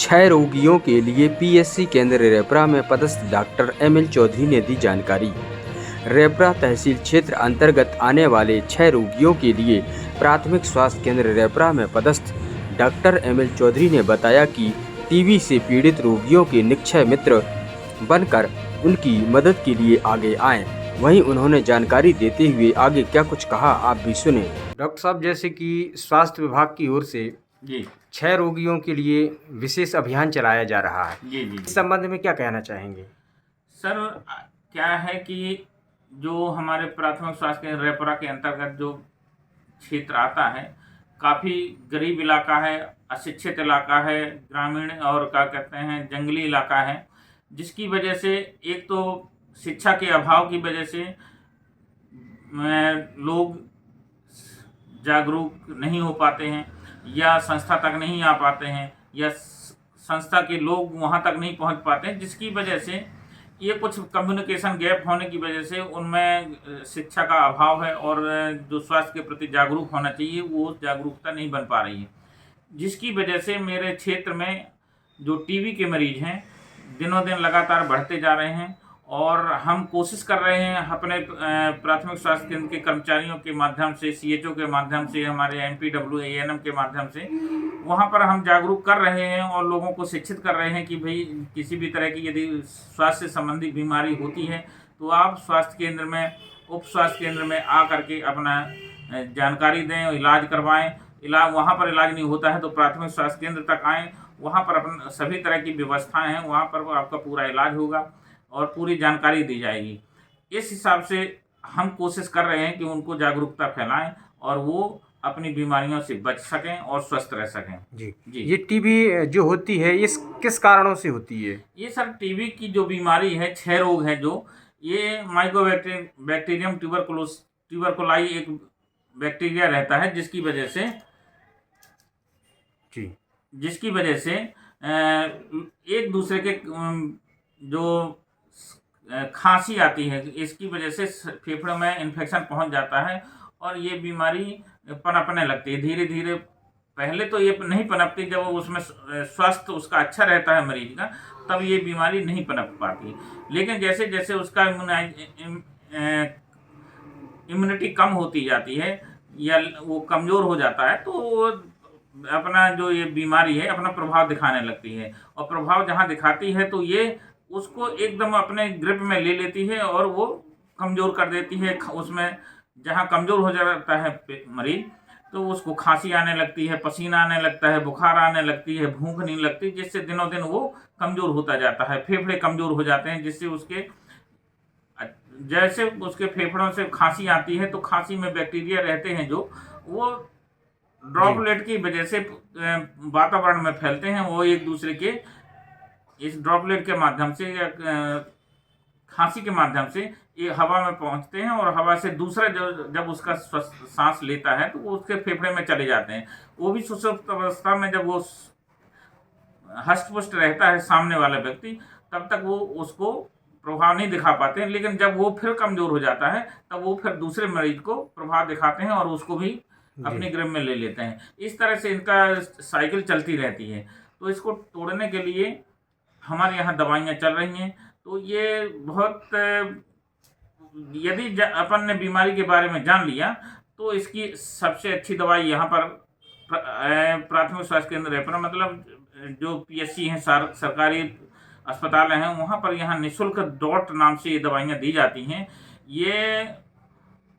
6 रोगियों के लिए पीएससी केंद्र रेपरा में पदस्थ डॉक्टर एमएल चौधरी ने दी जानकारी। रेपरा तहसील क्षेत्र अंतर्गत आने वाले 6 रोगियों के लिए प्राथमिक स्वास्थ्य केंद्र रेपरा में पदस्थ डॉक्टर एमएल चौधरी ने बताया कि टीबी से पीड़ित रोगियों के निक्षय मित्र बनकर उनकी मदद के लिए आगे आएं। वहीं उन्होंने जानकारी देते हुए आगे क्या कुछ कहा, आप भी सुने। डॉक्टर साहब, जैसे कि स्वास्थ्य विभाग की ओर से जी 6 रोगियों के लिए विशेष अभियान चलाया जा रहा है, जी जी इस संबंध में क्या कहना चाहेंगे? सर, क्या है कि जो हमारे प्राथमिक स्वास्थ्य केंद्र रेपरा के अंतर्गत जो क्षेत्र आता है, काफ़ी गरीब इलाका है, अशिक्षित इलाका है, ग्रामीण और क्या कहते हैं जंगली इलाका है, जिसकी वजह से एक तो शिक्षा के अभाव की वजह से लोग जागरूक नहीं हो पाते हैं या संस्था तक नहीं आ पाते हैं या संस्था के लोग वहाँ तक नहीं पहुँच पाते हैं, जिसकी वजह से ये कुछ कम्युनिकेशन गैप होने की वजह से उनमें शिक्षा का अभाव है और जो स्वास्थ्य के प्रति जागरूक होना चाहिए वो जागरूकता नहीं बन पा रही है, जिसकी वजह से मेरे क्षेत्र में जो टीबी के मरीज हैं दिनों दिन लगातार बढ़ते जा रहे हैं। और हम कोशिश कर रहे हैं अपने प्राथमिक स्वास्थ्य केंद्र के कर्मचारियों के माध्यम से, सीएचओ के माध्यम से, हमारे एमपीडब्ल्यू एएनएम के माध्यम से वहाँ पर हम जागरूक कर रहे हैं और लोगों को शिक्षित कर रहे हैं कि भाई किसी भी तरह की यदि स्वास्थ्य संबंधी बीमारी होती है तो आप स्वास्थ्य केंद्र में, उप स्वास्थ्य केंद्र में आ करके अपना जानकारी दें, इलाज करवाएं। वहाँ पर इलाज नहीं होता है तो प्राथमिक स्वास्थ्य केंद्र तक आएँ, वहाँ पर अपन सभी तरह की व्यवस्थाएं हैं, वहाँ पर आपका पूरा इलाज होगा और पूरी जानकारी दी जाएगी। इस हिसाब से हम कोशिश कर रहे हैं कि उनको जागरूकता फैलाएं और वो अपनी बीमारियों से बच सकें और स्वस्थ रह सकें। जी जी, ये टीबी जो होती है इस किस कारणों से होती है? ये सर टीबी की जो बीमारी है, 6 रोग है जो, ये माइकोबैक्टीरियम ट्यूबरकुलाई एक बैक्टीरिया रहता है जिसकी वजह से एक दूसरे के जो खांसी आती है, इसकी वजह से फेफड़ों में इन्फेक्शन पहुंच जाता है और ये बीमारी पनपने लगती है धीरे धीरे। पहले तो ये नहीं पनपती, जब उसमें स्वास्थ्य उसका अच्छा रहता है मरीज का, तब ये बीमारी नहीं पनप पाती। लेकिन जैसे जैसे उसका इम्यूनिटी कम होती जाती है या वो कमज़ोर हो जाता है तो अपना जो ये बीमारी है अपना प्रभाव दिखाने लगती है, और प्रभाव जहाँ दिखाती है तो ये उसको एकदम अपने ग्रिप में ले लेती है और वो कमज़ोर कर देती है। उसमें जहाँ कमज़ोर हो जाता है मरीज तो उसको खांसी आने लगती है, पसीना आने लगता है, बुखार आने लगती है, भूख नहीं लगती, जिससे दिनों दिन वो कमज़ोर होता जाता है। फेफड़े कमज़ोर हो जाते हैं, जिससे जैसे उसके फेफड़ों से खांसी आती है तो खांसी में बैक्टीरिया रहते हैं जो वो ड्रॉपलेट की वजह से वातावरण में फैलते हैं। वो एक दूसरे के इस ड्रॉपलेट के माध्यम से या खांसी के माध्यम से ये हवा में पहुंचते हैं और हवा से दूसरा जब उसका सांस लेता है तो वो उसके फेफड़े में चले जाते हैं। वो भी सुषुप्त अवस्था में जब वो हष्ट-पुष्ट रहता है सामने वाला व्यक्ति, तब तक वो उसको प्रभाव नहीं दिखा पाते हैं, लेकिन जब वो फिर कमज़ोर हो जाता है तब वो फिर दूसरे मरीज को प्रभाव दिखाते हैं और उसको भी अपने ग्रिप में ले लेते हैं। इस तरह से इनका साइकिल चलती रहती है। तो इसको तोड़ने के लिए हमारे यहाँ दवाइयाँ चल रही हैं। तो ये बहुत, यदि अपन ने बीमारी के बारे में जान लिया तो इसकी सबसे अच्छी दवाई यहाँ पर प्राथमिक स्वास्थ्य केंद्र रेपरा, मतलब जो पीएससी हैं, सरकारी अस्पताल हैं, वहाँ पर यहाँ निःशुल्क डॉट नाम से ये दवाइयाँ दी जाती हैं। ये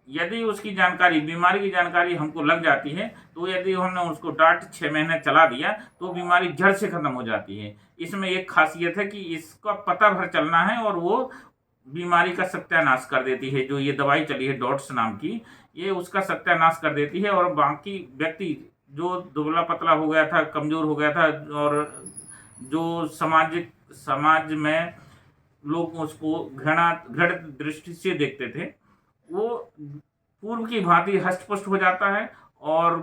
यदि उसकी जानकारी, बीमारी की जानकारी हमको लग जाती है तो यदि हमने उसको डाट 6 महीने चला दिया तो बीमारी जड़ से ख़त्म हो जाती है। इसमें एक खासियत है कि इसका पता भर चलना है और वो बीमारी का सत्यानाश कर देती है। जो ये दवाई चली है डॉट्स नाम की, ये उसका सत्यानाश कर देती है और बाकी व्यक्ति जो दुबला पतला हो गया था, कमज़ोर हो गया था और जो समाज में लोग उसको घृणित दृष्टि से देखते थे, वो पूर्व की भांति हष्ट-पुष्ट हो जाता है और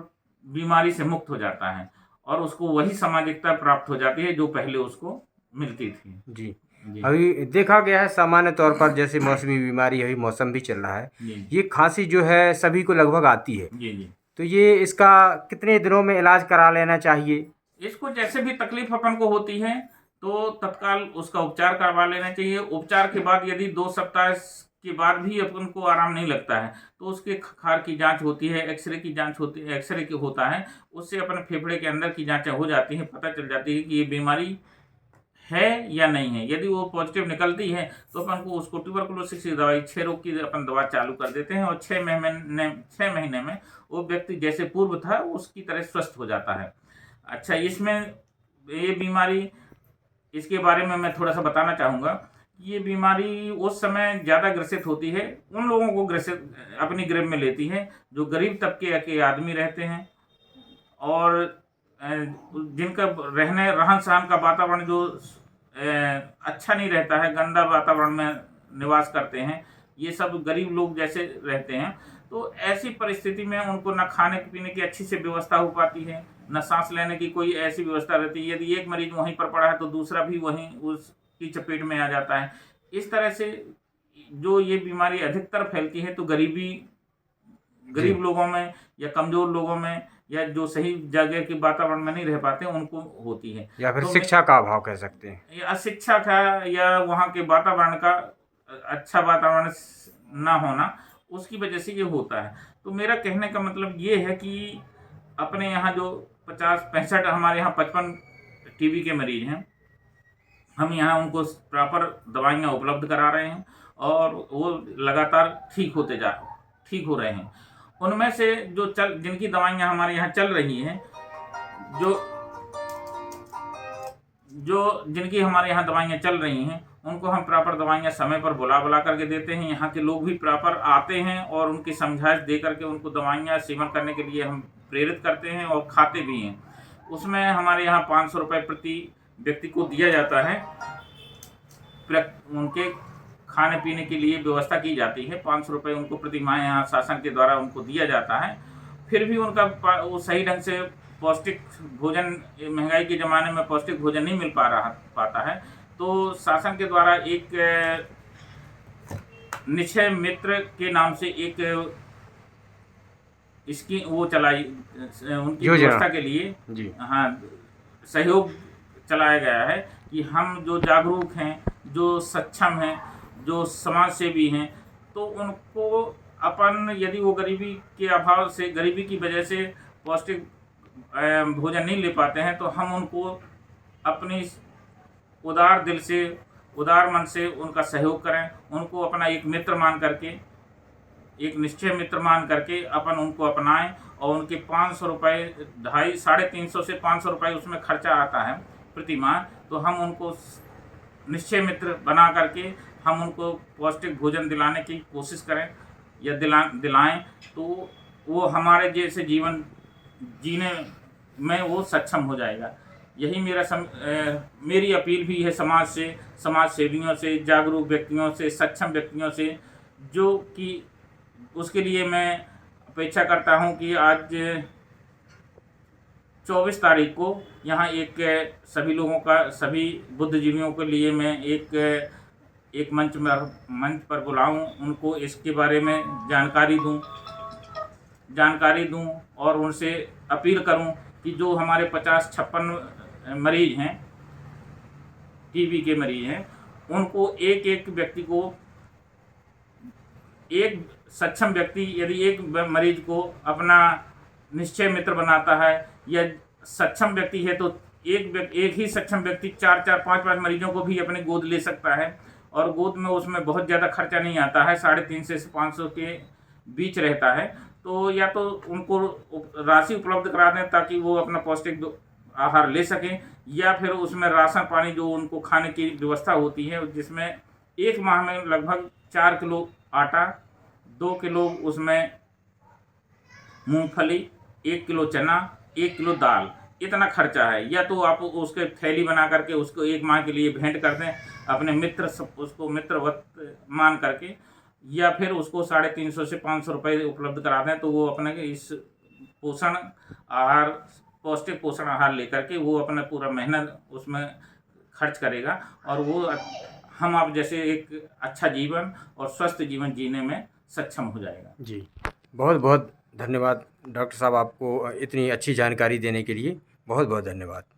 बीमारी से मुक्त हो जाता है और उसको वही सामाजिकता प्राप्त हो जाती है जो पहले उसको मिलती थी। जी जी अभी देखा गया है सामान्य तौर पर, जैसे मौसमी बीमारी, अभी मौसम भी चल रहा है, जी ये खांसी जो है सभी को लगभग आती है। जी जी तो ये इसका कितने दिनों में इलाज करा लेना चाहिए? इसको जैसे भी तकलीफ अपन को होती है तो तत्काल उसका उपचार करवा लेना चाहिए। उपचार के बाद यदि 2 सप्ताह के बाद भी अपन को आराम नहीं लगता है तो उसके खार की जांच होती है, एक्सरे की जांच होती है, एक्सरे की होता है, उससे अपने फेफड़े के अंदर की जांचें हो जाती हैं, पता चल जाती है कि ये बीमारी है या नहीं है। यदि वो पॉजिटिव निकलती है तो अपन को उसको ट्यूबरकुलोसिस की दवाई 6 रोग की अपन दवा चालू कर देते हैं और 6 महीने में वो व्यक्ति जैसे पूर्व था उसकी तरह स्वस्थ हो जाता है। अच्छा, इसमें ये बीमारी, इसके बारे में मैं थोड़ा सा बताना चाहूँगा। ये बीमारी उस समय ज़्यादा ग्रसित होती है, उन लोगों को ग्रसित अपनी गिरफ्त में लेती है जो गरीब तबके के आदमी रहते हैं और जिनका रहन सहन का वातावरण जो अच्छा नहीं रहता है, गंदा वातावरण में निवास करते हैं, ये सब गरीब लोग जैसे रहते हैं। तो ऐसी परिस्थिति में उनको न खाने पीने की अच्छी से व्यवस्था हो पाती है, न सांस लेने की कोई ऐसी व्यवस्था रहती है। यदि एक मरीज वहीं पर पड़ा है तो दूसरा भी वहीं उसकी चपेट में आ जाता है। इस तरह से जो ये बीमारी अधिकतर फैलती है तो गरीब लोगों में या कमजोर लोगों में या जो सही जगह के वातावरण में नहीं रह पाते उनको होती है, या फिर तो शिक्षा का अभाव कह सकते हैं। या अशिक्षा का या वहाँ के वातावरण का अच्छा वातावरण ना होना, उसकी वजह से ये होता है। तो मेरा कहने का मतलब ये है कि अपने यहाँ जो 50-65 हमारे यहाँ 55 टीबी के मरीज हैं, हम यहाँ उनको प्रॉपर दवाइयाँ उपलब्ध करा रहे हैं और वो लगातार ठीक हो रहे हैं। उनमें से जिनकी दवाइयाँ हमारे यहाँ चल रही हैं, जिनकी हमारे यहाँ दवाइयाँ चल रही हैं, उनको हम प्रॉपर दवाइयाँ समय पर बुला करके देते हैं। यहाँ के लोग भी प्रॉपर आते हैं और उनकी समझाइश दे करके उनको दवाइयाँ सेवन करने के लिए हम प्रेरित करते हैं और खाते भी हैं। उसमें हमारे यहाँ 500 रुपये प्रति व्यक्ति को दिया जाता है, उनके खाने पीने के लिए व्यवस्था की जाती है। 500 रुपये उनको प्रति माह यहाँ शासन के द्वारा उनको दिया जाता है। फिर भी उनका वो सही ढंग से पौष्टिक भोजन, महंगाई के ज़माने में पौष्टिक भोजन नहीं मिल पाता है, तो शासन के द्वारा एक निक्षय मित्र के नाम से एक इसकी वो चलाई, उनकी व्यवस्था के लिए जी हाँ सहयोग चलाया गया है कि हम जो जागरूक हैं, जो सक्षम हैं, जो समाज सेवी हैं, तो उनको अपन यदि वो गरीबी के अभाव से, गरीबी की वजह से पौष्टिक भोजन नहीं ले पाते हैं, तो हम उनको अपनी उदार दिल से, उदार मन से उनका सहयोग करें। उनको अपना एक मित्र मान करके, एक निश्चय मित्र मान करके अपन उनको अपनाएं और उनके 500 रुपये, 350 से 500 रुपये उसमें खर्चा आता है प्रति माह, तो हम उनको निश्चय मित्र बना करके हम उनको पौष्टिक भोजन दिलाने की कोशिश करें या दिलाएं, तो वो हमारे जैसे जीवन जीने में वो सक्षम हो जाएगा। यही मेरी अपील भी है समाज से, समाज सेवियों से, जागरूक व्यक्तियों से, सक्षम व्यक्तियों से, जो कि उसके लिए मैं अपेक्षा करता हूं कि आज 24 तारीख को यहाँ सभी लोगों का, सभी बुद्धिजीवियों के लिए मैं एक मंच पर बुलाऊं, उनको इसके बारे में जानकारी दूं और उनसे अपील करूं कि जो हमारे 50-56 मरीज हैं, टीबी के मरीज हैं, उनको एक व्यक्ति को, एक सक्षम व्यक्ति यदि एक मरीज को अपना निश्चय मित्र बनाता है या सक्षम व्यक्ति है तो एक ही सक्षम व्यक्ति 4-4, 5-5 मरीजों को भी अपने गोद ले सकता है और गोद में उसमें बहुत ज़्यादा खर्चा नहीं आता है, 350 से 500 के बीच रहता है। तो या तो उनको राशि उपलब्ध करा दें ताकि वो अपना पौष्टिक आहार ले सकें, या फिर उसमें राशन पानी जो उनको खाने की व्यवस्था होती है, जिसमें एक माह में लगभग 4 किलो आटा, 2 किलो उसमें मूंगफली, 1 किलो चना, 1 किलो दाल, इतना खर्चा है। या तो आप उसके थैली बना करके उसको 1 माह के लिए भेंट कर दें अपने उसको मित्रवत मान करके, या फिर उसको 350 से 500 रुपये उपलब्ध करा दें, तो वो अपने इस पौष्टिक पोषण आहार लेकर के वो अपना पूरा मेहनत उसमें खर्च करेगा और वो हम आप जैसे एक अच्छा जीवन और स्वस्थ जीवन जीने में सक्षम हो जाएगा। जी, बहुत बहुत धन्यवाद डॉक्टर साहब आपको इतनी अच्छी जानकारी देने के लिए। बहुत बहुत धन्यवाद।